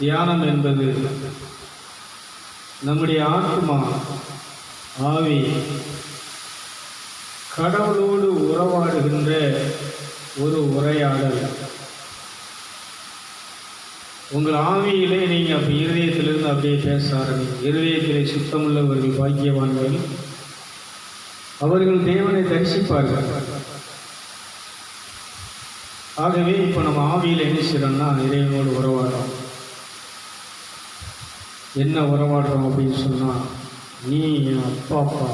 தியானம் என்பது நம்முடைய ஆத்மா, ஆவி கடவுளோடு உறவாடுகின்ற ஒரு உரையாடல். உங்கள் ஆவியிலே நீங்கள் அப்போ இருதயத்திலிருந்து அப்படியே பேச ஆரம்பிங்க. இருதயத்திலே சுத்தமுள்ளவர்கள் பாக்கியவான்கள், அவர்கள் தேவனை தரிசிப்பார்கள். ஆகவே இப்போ நம்ம ஆவியில் என்ன செய்யறோம்னா இறைவனோடு உறவாடுறோம். என்ன உறவாடுறோம் அப்படின்னு சொன்னால், நீ என் அப்பா,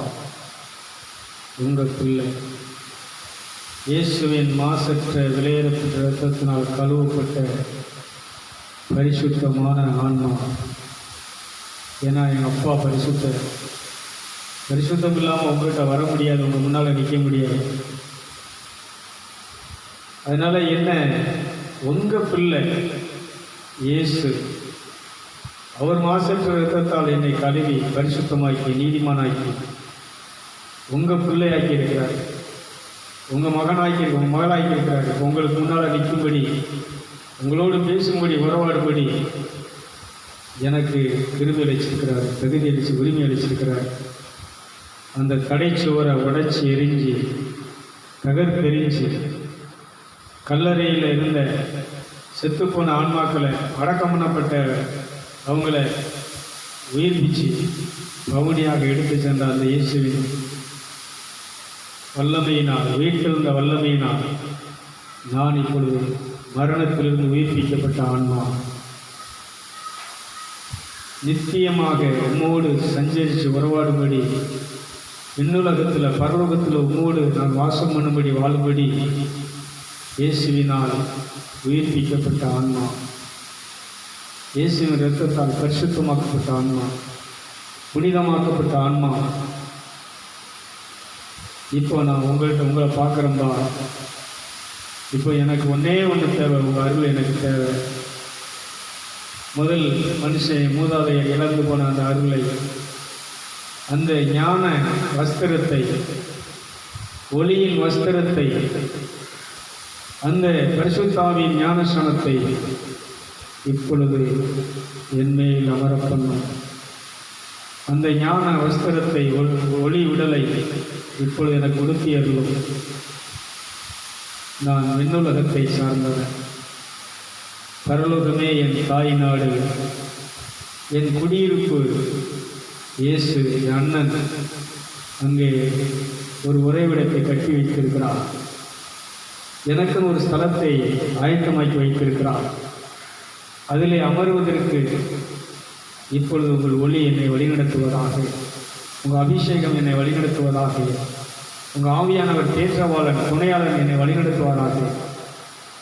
உங்கள் பிள்ளை, இயேசுவின் மாசற்ற விலையேறப்பட்ட இரத்தத்தினால் கழுவப்பட்ட பரிசுத்தமான ஆன்மா. ஏன்னா எங்கள் அப்பா பரிசுத்தம் இல்லாமல் உங்கள்கிட்ட வர முடியாது, உங்கள் முன்னால் நிற்க முடியாது. அதனால் என்ன, உங்கள் பிள்ளை இயேசு அவர் மாசற்ற இரத்தத்தால் என்னை கழுவி பரிசுத்தமாக்கி நீதிமானாக்கி உங்கள் பிள்ளையாக்கி இருக்கிறார், உங்கள் மகளாக்கி இருக்கிறார். உங்களுக்கு முன்னால் நிற்கும்படி, உங்களோடு பேசும்படி, உறவாடும்படி எனக்கு கிருபை அளிச்சிருக்கிறார், தகுதி அளித்து உரிமை அளிச்சிருக்கிறார். அந்த தடைச்சுவரை உடைச்சி எரிஞ்சு தகர்த்தெறிஞ்சு கல்லறையில் இருந்த செத்துப்போன ஆன்மாக்களை, அடக்கம் பண்ணப்பட்ட அவங்கள உயிர்ப்பிச்சு பவுனியாக எடுத்து சென்ற அந்த இயேசுவின் வல்லமையினால், வீட்டிலிருந்த வல்லமையினால் நான் இப்பொழுது மரணத்திலிருந்து உயிர்ப்பிக்கப்பட்ட ஆன்மா நித்தியமாக உம்மோடு சஞ்சரித்து உறவாடும்படி, விண்ணுலகத்தில் பரலோகத்தில் உம்மோடு நான் வாசம் பண்ணும்படி வாழும்படி இயேசுவினால் உயிர்ப்பிக்கப்பட்ட ஆன்மா, இயேசுவின் இரத்தத்தால் பரிசுத்தமாக்கப்பட்ட ஆன்மா, புனிதமாக்கப்பட்ட ஆன்மா. இப்போ நான் உங்களை பார்க்குறேன்பா. இப்போ எனக்கு ஒன்றே ஒன்று தேவை, உங்கள் அருள் எனக்கு தேவை. முதல் மனுஷன் மூதாதையை இழந்து போன அந்த அருளை, அந்த ஞான வஸ்திரத்தை, ஒளியின் வஸ்திரத்தை, அந்த பரிசுத்தாவின் ஞானஸ்நானத்தை இப்பொழுது என்மேல் அமரப்பண்ணும். அந்த ஞான வஸ்திரத்தை, ஒளி உடலை இப்பொழுது எனக்கு உடுத்தியர்களும். நான் விண்ணுலகத்தை சார்ந்தவன், பரலோகமே என் தாய் நாடு, என் குடியிருப்பு இயேசு என் அண்ணன் அங்கே ஒரு உறைவிடத்தை கட்டி வைத்திருக்கிறார். எனக்குன்னு ஒரு ஸ்தலத்தை ஆயத்தமாக்கி வைத்திருக்கிறார். அதிலே அமர்வதற்கு இப்பொழுது உங்கள் ஒளி என்னை வழிநடத்துவதாக, உங்கள் அபிஷேகம் என்னை வழிநடத்துவதாக, உங்கள் ஆவியானவர் தேற்றவாளன் துணையாளன் என்னை வழிநடத்துவாராக.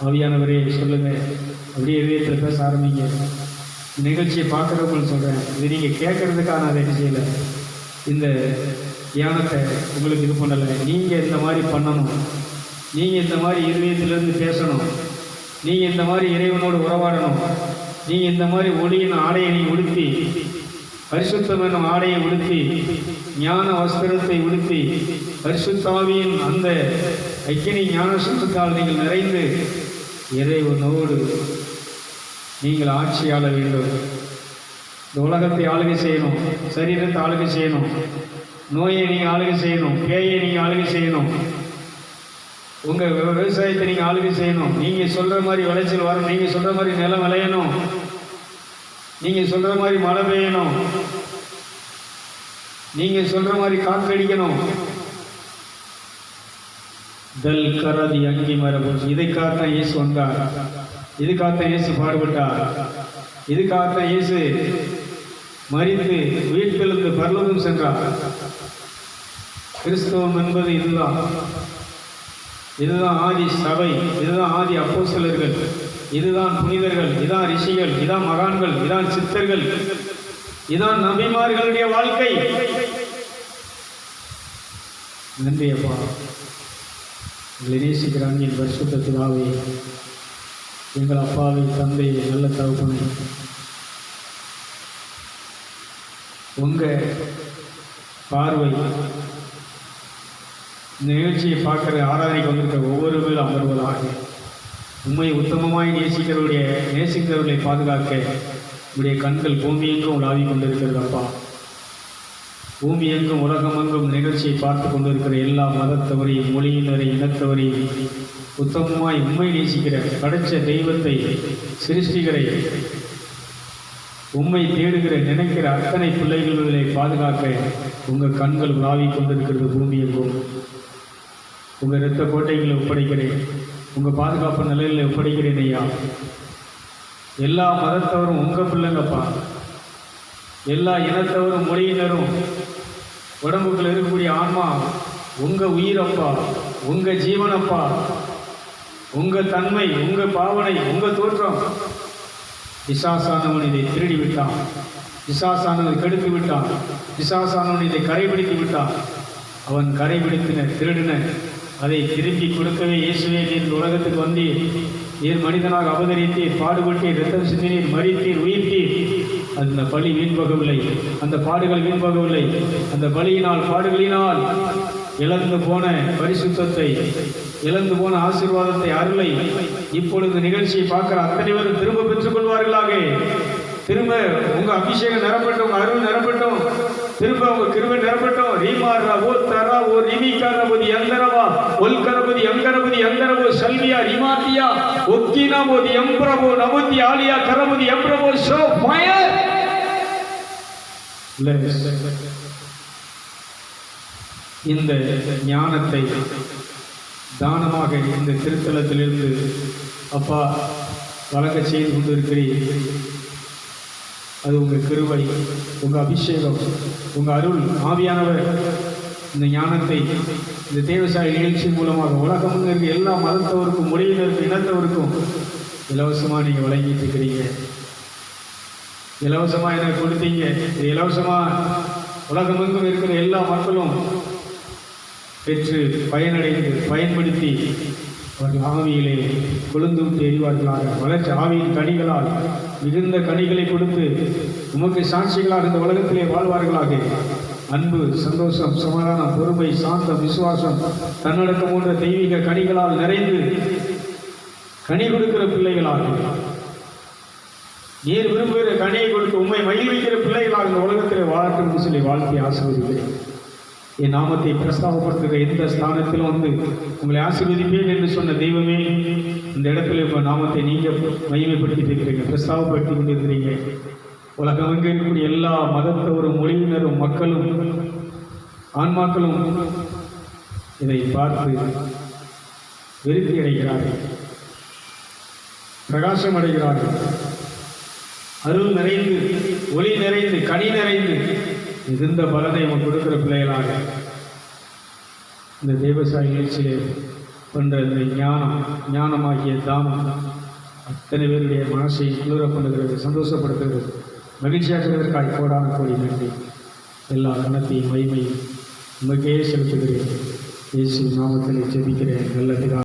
ஆவியானவரே சொல்லுங்கள், அப்படியே இதயத்தில் பேச ஆரம்பிங்க. நிகழ்ச்சியை பார்க்குறவங்களுக்கு சொல்கிறேன், இது நீங்கள் கேட்குறதுக்காக நான் என்ன செய்யலை, இந்த தியானத்தை உங்களுக்கு இது பண்ணலை. நீங்கள் இந்த மாதிரி பண்ணணும், நீங்கள் இந்த மாதிரி இதயத்திலிருந்து பேசணும், நீங்கள் இந்த மாதிரி இறைவனோடு உறவாடணும், நீங்கள் இந்த மாதிரி ஒளியின் ஆடையை நீங்கள் உடுத்தி, பரிசுத்தம் என்னும் ஆடையை உடுத்தி, ஞான வஸ்திரத்தை உடுத்தி, பரிசுத்தாவியின் அந்த அக்கினி ஞான சுத்தத்தால் நீங்கள் நிறைந்து இறைவனோடு நீங்கள் ஆட்சியாள வேண்டும். இந்த உலகத்தை ஆளுகை செய்யணும், சரீரத்தை ஆளுகை செய்யணும், நோயை நீங்கள் ஆளுகை செய்யணும், பேயை நீங்கள் ஆளுகை செய்யணும், உங்கள் விவசாயத்தை நீங்கள் ஆளுகை செய்யணும். நீங்கள் சொல்கிற மாதிரி விளைச்சல் வரும், நீங்கள் சொல்கிற மாதிரி நிலம் விளையணும், நீங்கள் சொல்கிற மாதிரி மழை பெய்யணும், நீங்கள் சொல்கிற மாதிரி காற்றடிக்கணும். தல் கரதி அங்கி மரபு. இதுக்காகத்தான் இயேசு வந்தார், இதுக்காகத்தான் இயேசு பாடுபட்டார், இதுக்காகத்தான் இயேசு மரித்து உயிர்த்தெழுந்து பரலோகம் சென்றார். கிறிஸ்தவம் என்பது இதுதான். இதுதான் ஆதி சபை, இதுதான் ஆதி அப்போஸ்தலர்கள், இதுதான் புனிதர்கள், இதான் ரிஷிகள், இதான் மகான்கள், இதான் சித்தர்கள், இதான் நபிமார்களுடைய வாழ்க்கை. நன்றி அப்பா, உங்களை நேசிக்கிறாங்க என் பரிசுத்த பிதாவே, எங்கள் அப்பாவை, தந்தையை, நல்ல தகப்பனை, உங்கள் பார்வை இந்த நிகழ்ச்சியை பார்க்குற ஆராதனைக்கு வந்திருக்க ஒவ்வொரு பேரும் அமர்வதாக, உண்மை உத்தமமாய் நேசிக்கிறவர்களை பாதுகாக்க உடைய கண்கள் பூமி எங்கும் உலாவிக் கொண்டிருக்கிறது அப்பா. பூமி எங்கும் உலகமெங்கும் நிகழ்ச்சியை பார்த்து கொண்டிருக்கிற எல்லா மதத்தவரையும், மொழியினரை, இனத்தவரையும், உத்தமமாய் உண்மை நேசிக்கிற படைச்ச தெய்வத்தை, சிருஷ்டிகரை, உண்மை தேடுகிற நினைக்கிற அத்தனை பிள்ளைகளை பாதுகாக்க உங்கள் கண்கள் உலாவிக் கொண்டிருக்கிறது பூமி எங்கும். உங்கள் இரத்த கோட்டைகளை ஒப்படைக்கிறேன், உங்கள் பாதுகாப்பு நிலையில் ஒப்படைக்கிறேன் ஐயா. எல்லா மதத்தவரும் உங்கள் பிள்ளைங்கப்பா. எல்லா இனத்தவரும், மொழியினரும், உடம்புக்குள்ள இருக்கக்கூடிய ஆன்மா உங்கள் உயிரப்பா, உங்கள் ஜீவனப்பா, உங்கள் தன்மை, உங்கள் பாவனை, உங்கள் தோற்றம். பிசாசானவன் இதை திருடி விட்டான், பிசாசானவன் கெடுத்து விட்டான், பிசாசானவன் இதை கரைபிடித்து விட்டான். அவன் கரைபிடித்தின திருடின அதை திருப்பி கொடுக்கவே இயேசுவே நீர் உலகத்துக்கு வந்தீர், நீர் மனிதனாக அவதரித்தீர், பாடுபட்டீர், இரத்தம் சிந்தினீர், மரித்தீர், உயிர்த்தீர். அந்த பலி வீண்பகவில்லை, அந்த பாடுகள் வீண்பகவில்லை. அந்த பலியினால், பாடுகளினால் இழந்து போன பரிசுத்தத்தை, இழந்து போன ஆசீர்வாதத்தை, அருளை இப்பொழுது நிகழ்ச்சியை பார்க்கிற அத்தனை பேரும் திரும்ப பெற்றுக் கொள்வார்களாக. திரும்ப உங்க அபிஷேகம் நிரப்பட்டும், உங்க அருள் நிரப்பட்டும், திரும்ப உங்க கிருபை நிரப்பட்டும். ரீமாரா ஓ தரா ஓ ரிமிகாரபதி அந்தரவா ஒல்கரபதி அங்கரபதி அந்தரவோ சல்வியா ரிமாத்தியா ஒக்கினா போதி எம்பிரபோ நமுத்தி ஆலியா கரபதி எம்பிரபோ ஷோ ஃபயர். இந்த ஞானத்தை தானமாக இந்த திருத்தலத்திலிருந்து அப்பா வழங்க செய்து கொண்டிருக்கிறீர். அது உங்கள் கிருபை, உங்கள் அபிஷேகம், உங்கள் அருள், ஆவியானவர் இந்த ஞானத்தை இந்த தேவசாலை நிகழ்ச்சி மூலமாக உலகம் இருக்க எல்லா மதத்தவருக்கும், மொழியினருக்கும், இனத்தவருக்கும் இலவசமாக நீங்கள் வழங்கிட்டு இருக்கிறீங்க. இலவசமாக எனக்கு கொடுத்தீங்க. இலவசமாக உலகமெங்கும் இருக்கிற எல்லா மக்களும் பெற்று பயனடைந்து பயன்படுத்தி அவர்கள் ஆவியிலே கொழுந்து விட்டு எறிவார்களாக. வளர்ச்சி ஆவியின் கனிகளால் மிகுந்த கனிகளை கொடுத்து உமக்கு சாட்சிகளாக இந்த உலகத்திலே வாழ்வார்களாக. அன்பு, சந்தோஷம், சமாதானம், பொறுமை, சாந்தம், விசுவாசம், தன்னடக்கம் போன்ற தெய்வீக கனிகளால் நிறைந்து கனி கொடுக்கிற பிள்ளைகளாக, நீர் விரும்புகிற கனியை கொடுத்து உண்மை மகிழ்விக்கிற பிள்ளைகளாக இந்த உலகத்திலே வாழட்டும் சொல்லி வாழ்த்தி ஆசீர்வதிக்கிறேன். என் நாமத்தை பிரஸ்தாபப்படுத்துகிற எந்த ஸ்தானத்திலும் வந்து உங்களை ஆசீர்வதிப்பேன் என்று சொன்ன தெய்வமே, இந்த இடத்துல உங்கள் நாமத்தை நீங்கள் மகிமைப்படுத்தி இருக்கிறீங்க, பிரஸ்தாபப்படுத்தி கொண்டிருக்கிறீங்க. உலகம் எங்கே இருக்கக்கூடிய எல்லா மதத்தவரும், மொழியினரும், மக்களும், ஆன்மாக்களும் இதை பார்த்து வெறுத்தி அடைகிறார்கள், பிரகாசம் அடைகிறார்கள். அருள் நிறைந்து, ஒளி நிறைந்து, கனி நிறைந்து மிகுந்த பலனை அவன் கொடுக்கிற பிள்ளைகளாக இந்த தேவசாய நிகழ்ச்சியிலே கொண்ட இந்த ஞானமாகிய தானம் அத்தனை பேருடைய மனசை குளிர பண்ணுகிறது, சந்தோஷப்படுத்துகிறது, மகிழ்ச்சியாக்குவதற்காக கோடான கோடி நன்றி. எல்லா கணத்தையும் மகிமையும் உமக்கே செலுத்துகிறேன். இயேசு நாமத்தில் ஜெபிக்கிறேன் நல்ல